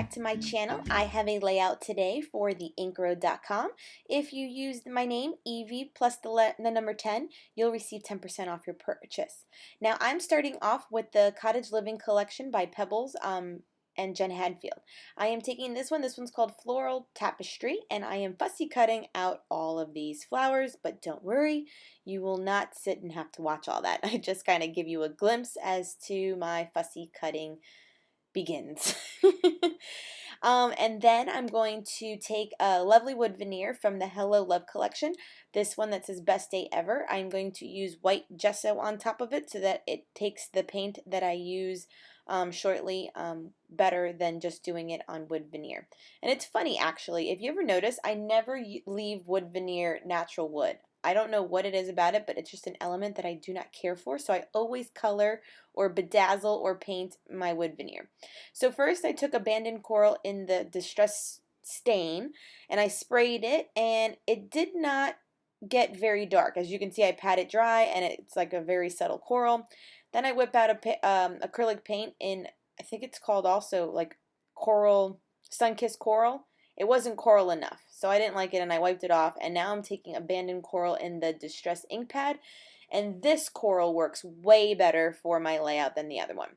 back to my channel. I have a layout today for the inkroad.com. If you use my name, Evie, plus the number 10, you'll receive 10% off your purchase. Now I'm starting off with the Cottage Living collection by Pebbles and Jen Hadfield. I am taking this one's called Floral Tapestry, and I am fussy cutting out all of these flowers, but don't worry, you will not sit and have to watch all that. I just kind of give you a glimpse as to my fussy cutting begins. And then I'm going to take a lovely wood veneer from the Hello Love collection, this one that says Best Day Ever. I'm going to use white gesso on top of it so that it takes the paint that I use shortly better than just doing it on wood veneer. And it's funny, actually, if you ever notice, I never leave wood veneer natural wood. I don't know what it is about it, but it's just an element that I do not care for, so I always color or bedazzle or paint my wood veneer. So first I took abandoned coral in the Distress stain, and I sprayed it, and it did not get very dark. As you can see, I pat it dry, and it's like a very subtle coral. Then I whip out acrylic paint in, I think it's called also like coral, sun-kissed coral. It wasn't coral enough, so I didn't like it and I wiped it off, and now I'm taking abandoned coral in the Distress ink pad, and this coral works way better for my layout than the other one.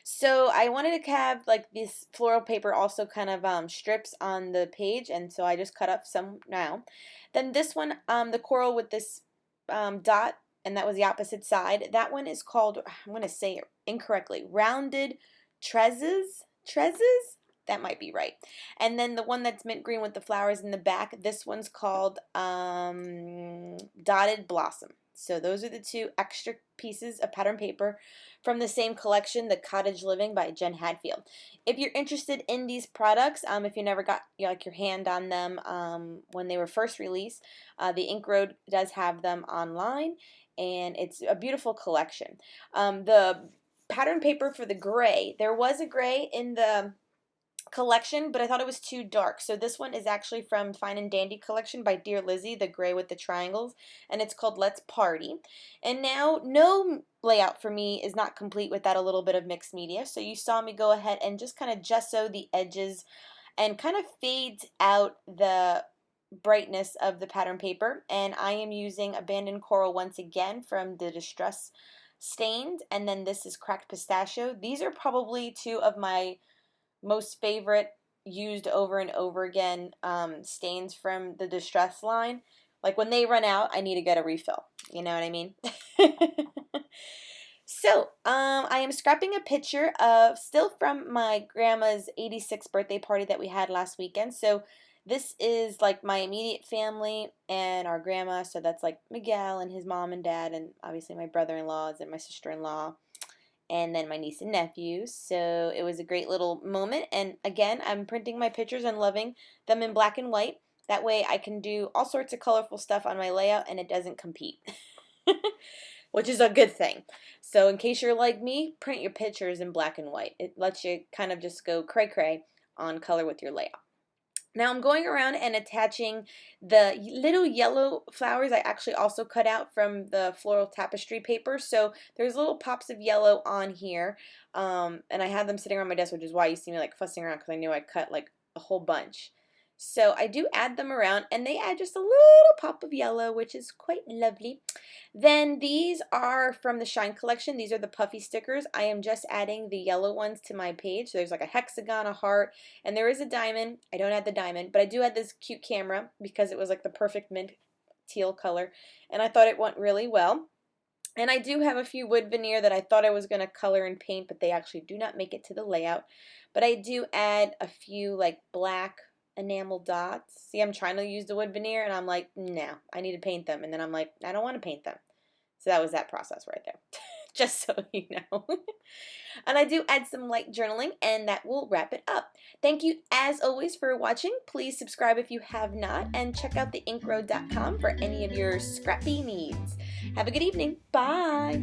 So I wanted to have like this floral paper also kind of strips on the page, and so I just cut up some now. Then this one, the coral with this dot, and that was the opposite side. That one is called, I'm going to say it incorrectly, rounded trezes? That might be right. And then the one that's mint green with the flowers in the back, this one's called Dotted Blossom. So those are the two extra pieces of pattern paper from the same collection, the Cottage Living by Jen Hadfield. If you're interested in these products, if you never got like your hand on them when they were first released, the Inkroad does have them online, and it's a beautiful collection. The pattern paper for the gray, there was a gray in the collection, but I thought it was too dark. So this one is actually from Fine and Dandy collection by Dear Lizzie, the gray with the triangles, and it's called Let's Party. And now no layout for me is not complete without a little bit of mixed media. So you saw me go ahead and just kind of gesso the edges and kind of fade out the brightness of the pattern paper. And I am using abandoned coral once again from the Distress stained, and then this is cracked pistachio. These are probably two of my most favorite used over and over again stains from the Distress line. Like when they run out, I need to get a refill. You know what I mean? So I am scrapping a picture of, still from my grandma's 86th birthday party that we had last weekend. So this is like my immediate family and our grandma. So that's like Miguel and his mom and dad, and obviously my brother-in-laws and my sister-in-law, and then my niece and nephews. So it was a great little moment, and again, I'm printing my pictures and loving them in black and white. That way I can do all sorts of colorful stuff on my layout, and it doesn't compete, which is a good thing. So in case you're like me, print your pictures in black and white. It lets you kind of just go cray-cray on color with your layout. Now I'm going around and attaching the little yellow flowers I actually also cut out from the floral tapestry paper. So there's little pops of yellow on here, and I had them sitting around my desk, which is why you see me like fussing around, because I knew I cut like a whole bunch. So I do add them around, and they add just a little pop of yellow, which is quite lovely. Then these are from the Shine collection. These are the puffy stickers. I am just adding the yellow ones to my page. So there's like a hexagon, a heart, and there is a diamond. I don't add the diamond, but I do add this cute camera because it was like the perfect mint teal color, and I thought it went really well. And I do have a few wood veneer that I thought I was going to color and paint, but they actually do not make it to the layout. But I do add a few like black enamel dots. See, I'm trying to use the wood veneer, and I'm like, no, I need to paint them. And then I'm like, I don't want to paint them. So that was that process right there, just so you know. And I do add some light journaling, and that will wrap it up. Thank you, as always, for watching. Please subscribe if you have not, and check out the inkroad.com for any of your scrappy needs. Have a good evening. Bye.